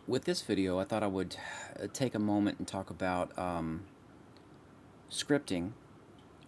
With this video, I thought I would take a moment and talk about scripting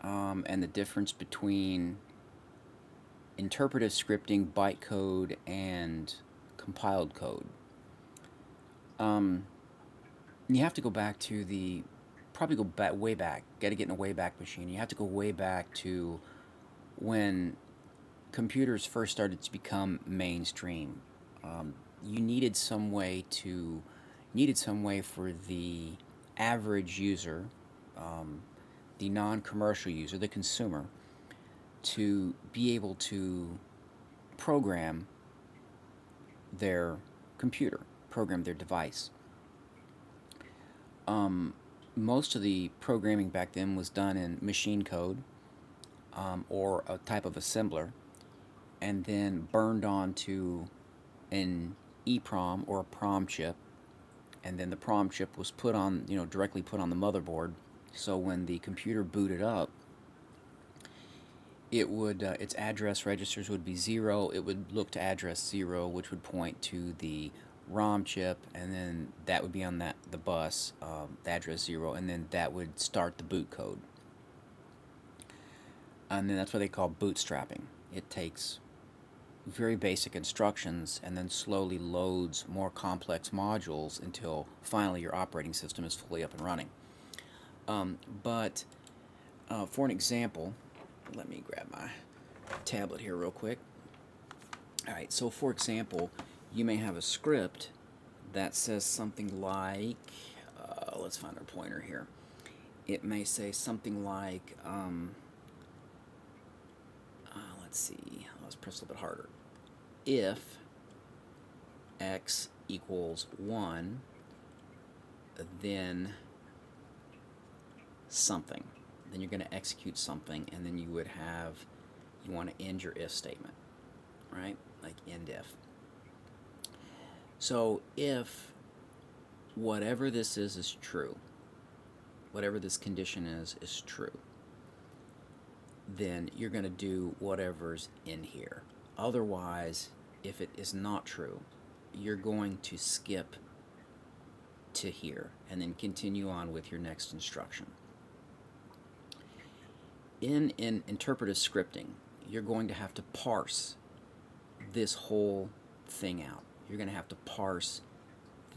and the difference between interpretive scripting, bytecode, and compiled code. Um, you have to go back to probably go back way back. Got to get in a way back machine. You have to go way back to when computers first started to become mainstream. Um, you needed some way for the average user, um, the non-commercial user, the consumer, to be able to program their computer, program their device. Um, Most of the programming back then was done in machine code or a type of assembler, and then burned onto an EEPROM or a PROM chip, and then the PROM chip was put on, directly put on the motherboard. So when the computer booted up, its address registers would be 0. It would look to address 0, which would point to the ROM chip, and then that would be on the bus, the address 0, and then that would start the boot code. And then that's what they call bootstrapping. It takes very basic instructions and then slowly loads more complex modules until finally your operating system is fully up and running. But for an example, let me grab my tablet here real quick. Alright, so for example, you may have a script that says something like, let's find our pointer here. It may say something like, let's see, let's press a little bit harder. If x equals 1, then something. Then you're going to execute something, and then you want to end your if statement, right? Like end if. So if whatever this is true, whatever this condition is true, then you're going to do whatever's in here. Otherwise, if it is not true, you're going to skip to here and then continue on with your next instruction. In interpretive scripting, you're going to have to parse this whole thing out. You're going to have to parse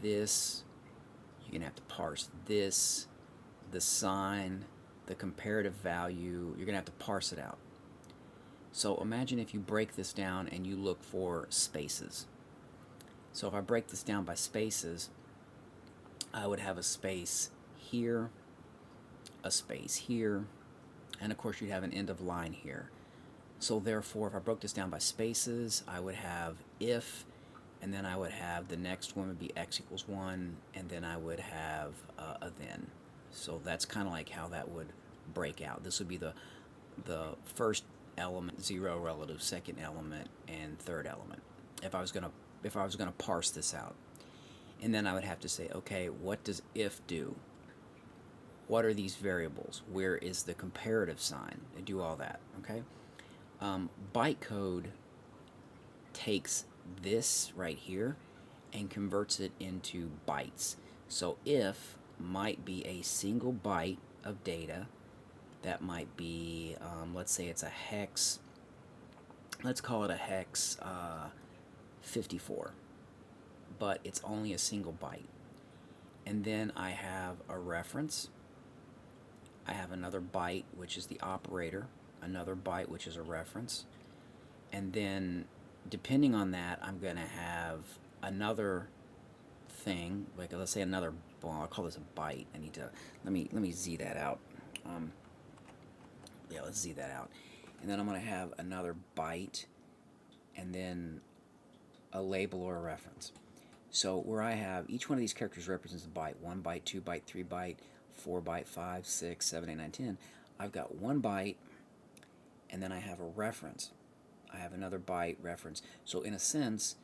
this, you're going to have to parse this, the sign, the comparative value. You're going to have to parse it out. So imagine if you break this down and you look for spaces. So if I break this down by spaces, I would have a space here, a space here, and of course you'd have an end of line here. So therefore, if I broke this down by spaces, I would have if, and then I would have the next one would be x equals 1, and then I would have a then. So that's kind of like how that would break out. This would be the first element, 0 relative, second element, and third element. If I was gonna parse this out, and then I would have to say, okay, what does if do? What are these variables? Where is the comparative sign? I do all that. Okay. Bytecode takes this right here and converts it into bytes. So if might be a single byte of data. That might be, let's say it's a hex, let's call it a hex 54, but it's only a single byte. And then I have a reference. I have another byte, which is the operator, another byte, which is a reference. And then depending on that, I'm going to have another thing, like let's say another, well, I'll call this a byte. I need to, let me Z that out. Yeah, let's Z that out. And then I'm going to have another byte and then a label or a reference. So where I have each one of these characters represents a byte, 1 byte, 2 byte, 3 byte, 4 byte, 5, 6, 7, 8, 9, 10. I've got 1 byte and then I have a reference. I have another byte reference. So in a sense,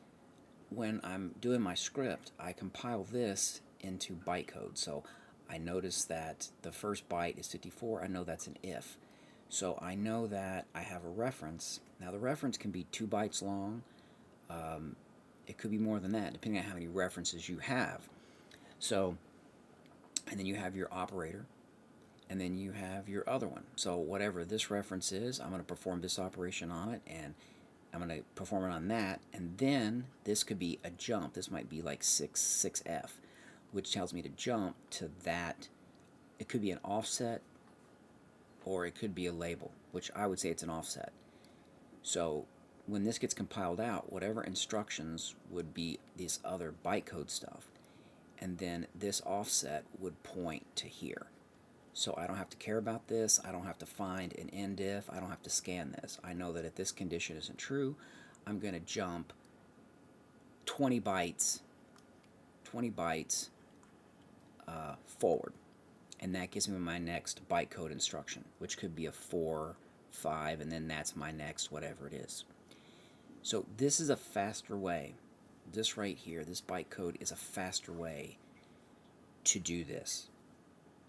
when I'm doing my script, I compile this into bytecode. So I notice that the first byte is 54. I know that's an if. So I know that I have a reference. Now the reference can be 2 bytes long. It could be more than that, depending on how many references you have. So, and then you have your operator, and then you have your other one. So whatever this reference is, I'm going to perform this operation on it, and I'm going to perform it on that, and then this could be a jump. This might be like 6F, which tells me to jump to that. It could be an offset, or it could be a label, which I would say it's an offset. So when this gets compiled out, whatever instructions would be this other bytecode stuff, and then this offset would point to here. So I don't have to care about this. I don't have to find an end if. I don't have to scan this. I know that if this condition isn't true, I'm going to jump 20 bytes forward. And that gives me my next bytecode instruction, which could be a 4, 5, and then that's my next whatever it is. So this is a faster way. This right here, this bytecode is a faster way to do this,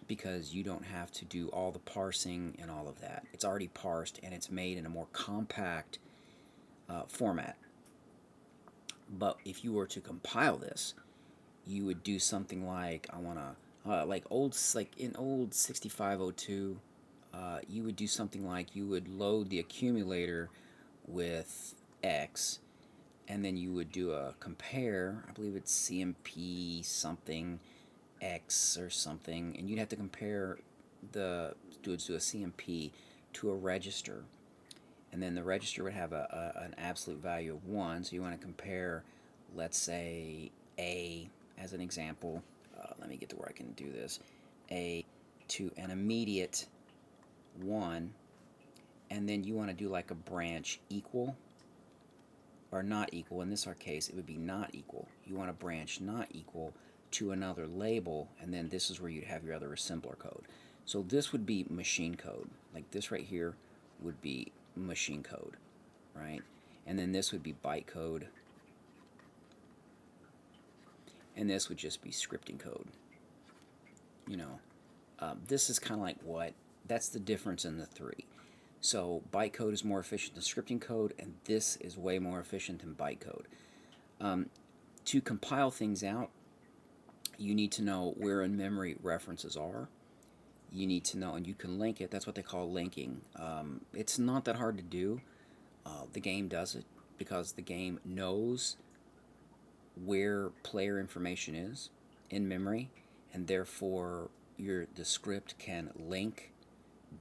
because you don't have to do all the parsing and all of that. It's already parsed, and it's made in a more compact format. But if you were to compile this, you would do something like, I want to, like in old 6502, you would do something like you would load the accumulator with X, and then you would do a compare. I believe it's CMP something X or something, and you'd have to compare do a CMP to a register, and then the register would have an absolute value of 1. So you want to compare, let's say, A as an example. Let me get to where I can do this. A to an immediate 1, and then you want to do like a branch equal or not equal. In this our case, it would be not equal. You want a branch not equal to another label, and then this is where you'd have your other assembler code. So this would be machine code. Like this right here would be machine code, right? And then this would be bytecode, and this would just be scripting code. You know, this is kind of like that's the difference in the three. So bytecode is more efficient than scripting code, and this is way more efficient than bytecode. To compile things out, you need to know where in memory references are. You need to know, and you can link it. That's what they call linking. It's not that hard to do. The game does it because the game knows where player information is in memory, and therefore the script can link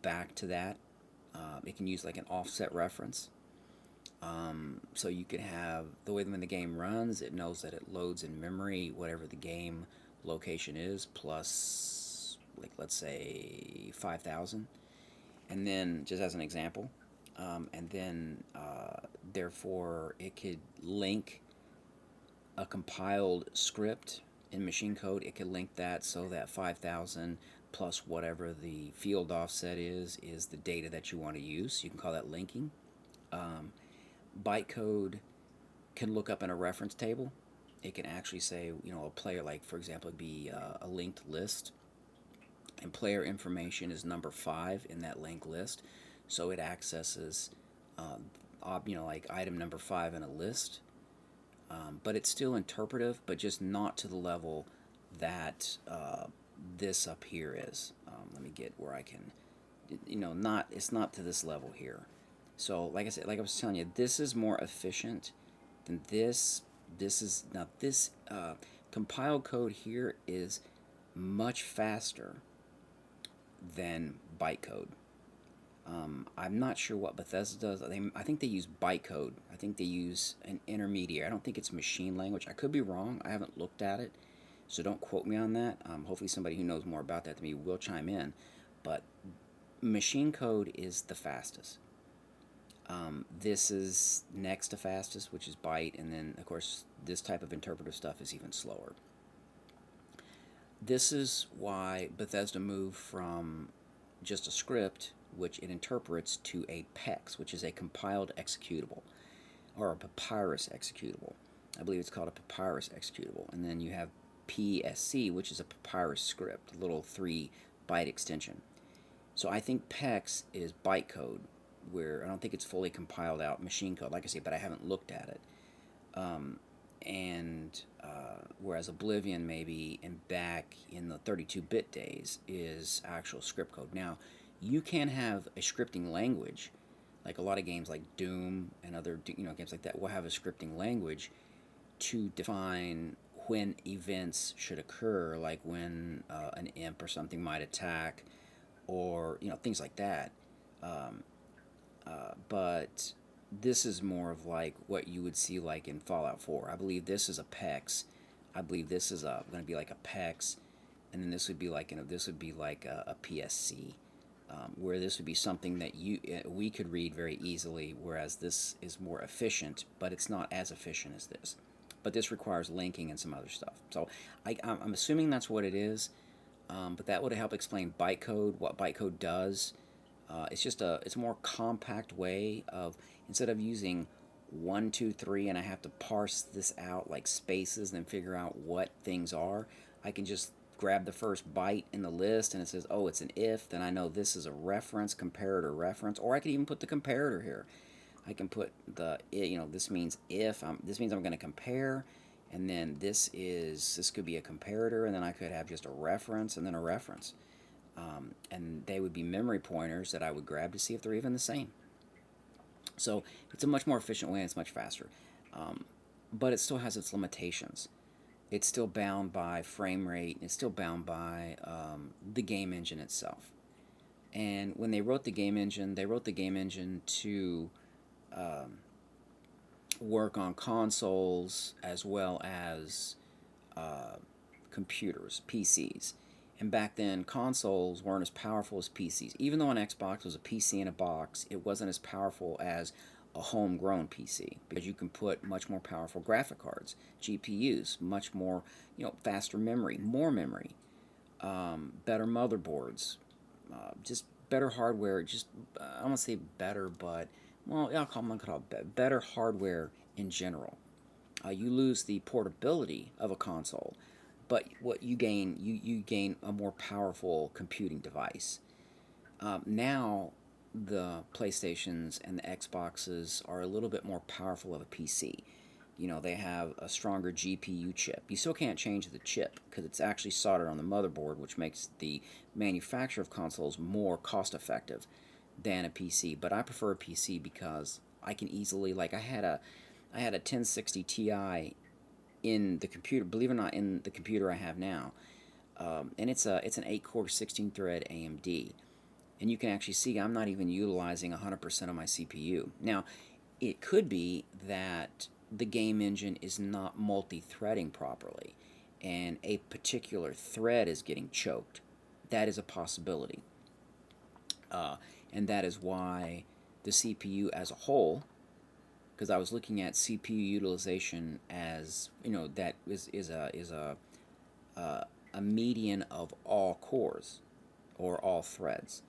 back to that. It can use like an offset reference. So you can have the way when the game runs, it knows that it loads in memory whatever the game location is plus, like, let's say 5,000, and then just as an example, and then therefore it could link a compiled script in machine code. It could link that so that 5,000 plus whatever the field offset is the data that you want to use. You can call that linking. Bytecode can look up in a reference table. It can actually say, a player, like for example, it'd be a linked list, and player information is number 5 in that linked list, so it accesses, like item number 5 in a list. But it's still interpretive, but just not to the level that this up here is. Let me get where I can, it's not to this level here. So like I said, like I was telling you, this is more efficient than this. This compiled code here is much faster than bytecode. I'm not sure what Bethesda does. I think they use bytecode. I think they use an intermediary. I don't think it's machine language. I could be wrong. I haven't looked at it, so don't quote me on that. Hopefully somebody who knows more about that than me will chime in. But machine code is the fastest. This is next to fastest, which is byte, and then of course this type of interpretive stuff is even slower. This is why Bethesda moved from just a script, which it interprets, to a PEX, which is a compiled executable, or a papyrus executable. I believe it's called a papyrus executable. And then you have PSC, which is a papyrus script, a little 3-byte extension. So I think PEX is bytecode, where I don't think it's fully compiled out machine code, like I say, but I haven't looked at it. and whereas Oblivion maybe and back in the 32-bit days is actual script code. Now, you can have a scripting language, like a lot of games like Doom and other games like that will have a scripting language to define when events should occur, like when an imp or something might attack, or things like that. Um, but this is more of like what you would see like in Fallout 4. I believe this is a PEX. I believe this is going to be like a PEX, and then this would be like this would be like a PSC, where this would be something that we could read very easily, whereas this is more efficient, but it's not as efficient as this. But this requires linking and some other stuff. So I'm assuming that's what it is, but that would help explain bytecode, what bytecode does. It's a more compact way of, instead of using 1, 2, 3, and I have to parse this out like spaces and then figure out what things are. I can just grab the first byte in the list and it says, oh, it's an if, then I know this is a reference, comparator reference, or I could even put the comparator here. I can put this means if, this means I'm going to compare, and then this could be a comparator, and then I could have just a reference and then a reference. And they would be memory pointers that I would grab to see if they're even the same. So it's a much more efficient way and it's much faster. But it still has its limitations. It's still bound by frame rate. It's still bound by the game engine itself. And when they wrote the game engine, they wrote the game engine to work on consoles as well as computers, PCs. And back then, consoles weren't as powerful as PCs. Even though an Xbox was a PC in a box, it wasn't as powerful as a homegrown PC because you can put much more powerful graphic cards, GPUs, much more, faster memory, more memory, better motherboards, just better hardware. Just I don't want to say better, but well, I'll call it better hardware in general. You lose the portability of a console, but what you gain, you gain a more powerful computing device. Now, the PlayStations and the Xboxes are a little bit more powerful of a PC. They have a stronger GPU chip. You still can't change the chip because it's actually soldered on the motherboard, which makes the manufacture of consoles more cost effective than a PC. But I prefer a PC because I can easily, like, I had a 1060 Ti in the computer, believe it or not, in the computer I have now, and it's an 8-core 16-thread AMD, and you can actually see I'm not even utilizing 100% of my CPU. Now, it could be that the game engine is not multi-threading properly, and a particular thread is getting choked. That is a possibility, and that is why the CPU as a whole, because I was looking at CPU utilization as that is a median of all cores or all threads,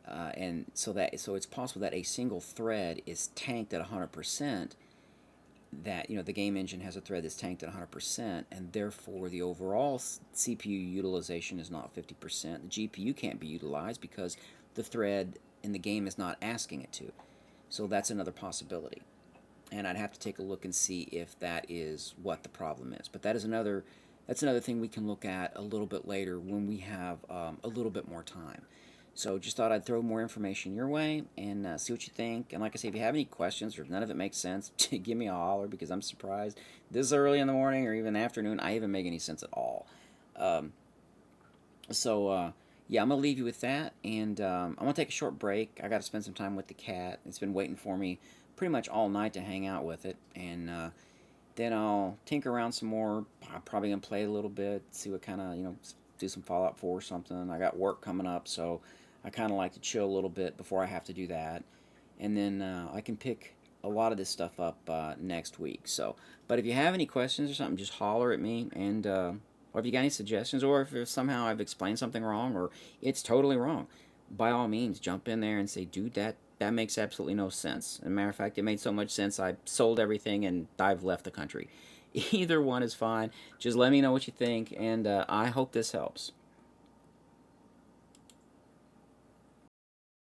and so it's possible that a single thread is tanked at 100%. That the game engine has a thread that's tanked at 100%, and therefore the overall CPU utilization is not 50%. The GPU can't be utilized because the thread in the game is not asking it to. So that's another possibility, and I'd have to take a look and see if that is what the problem is. But that's another thing we can look at a little bit later when we have a little bit more time. So just thought I'd throw more information your way and see what you think. And like I say, if you have any questions or if none of it makes sense, give me a holler, because I'm surprised this early in the morning or even afternoon I even make any sense at all. Um, yeah, I'm going to leave you with that, and I'm going to take a short break. I got to spend some time with the cat. It's been waiting for me pretty much all night to hang out with it, and then I'll tinker around some more. I'm probably going to play a little bit, see what kind of, do some Fallout 4 or something. I got work coming up, so I kind of like to chill a little bit before I have to do that. And then I can pick a lot of this stuff up next week. So, but if you have any questions or something, just holler at me, and or if you got any suggestions, or if somehow I've explained something wrong or it's totally wrong, by all means, jump in there and say, dude, that makes absolutely no sense. As a matter of fact, it made so much sense I sold everything and I've left the country. Either one is fine. Just let me know what you think, and I hope this helps.